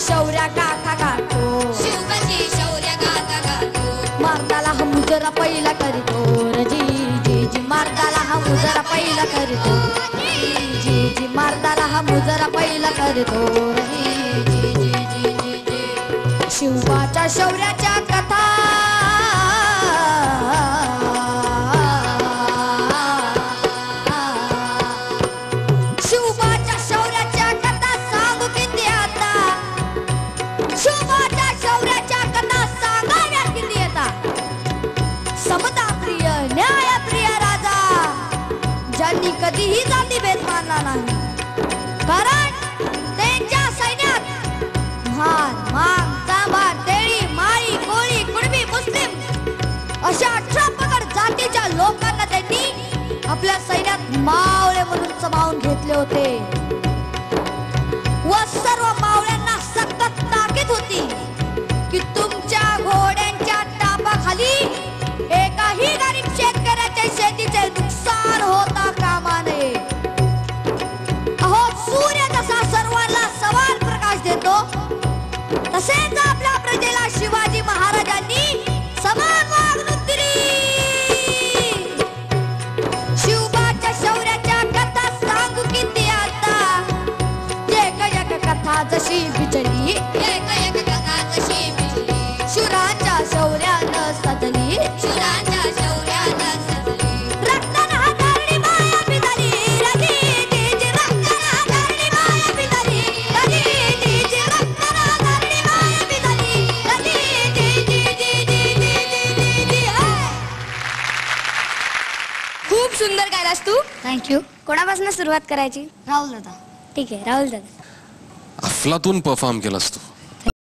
शौर्य गाथा गातो, शिवबाची शौर्य गाथा गातो, मारताला हा मुजरा पहिला करतो, जी जी जी मारताला हा मुजरा पहिला करतो, जी जी मारताला हा मुजरा पहिला करतो, जी जी जी जी जी जी. शिवबाच्या शौर्याच्या कथा ज्यांनी कधीही जातीभेद मानला नाही, कारण त्यांच्या सैन्यात महान मांग चांभार तेळी माळी कोळी कुणबी मुस्लिम अशा 18 पगड जातीच्या लोकांना त्यांनी आपल्या सैन्यात मावळे म्हणून समावून घेतले होते व सर्व मावळ्यांना सतत ताकीद होती की तुमच्या घोड्यांच्या टापाखाली एकाही गरीब शेतकऱ्याच्या शेतीचे नुकसान होता कामा नये. अहो सूर्य जसा सर्वांना समान प्रकाश देतो, तसेच आपल्या प्रजेला शिवाजी महाराजांनी समान वागणूक दिली. शिवबाच्या शौर्याच्या कथा सांगू किती आता, एक एक कथा जशी बिजली, एक एक कथा जशी बिजली, शूरांच्या शौर्यानं सजली, शूरांच्या शौर्यानं सजली, रक्तानं हाताळली माया पिताली, रजी जी रक्तानं हाताळली माया पिताली, रजी जी रक्तानं हाताळली माया पिताली, रजी जी. खूप सुंदर गायलास तू. थँक्यू. कोणापासून सुरुवात करायची? राहुल दादा. ठीक आहे, राहुल दादा. अफलातून परफॉर्म केलास तू.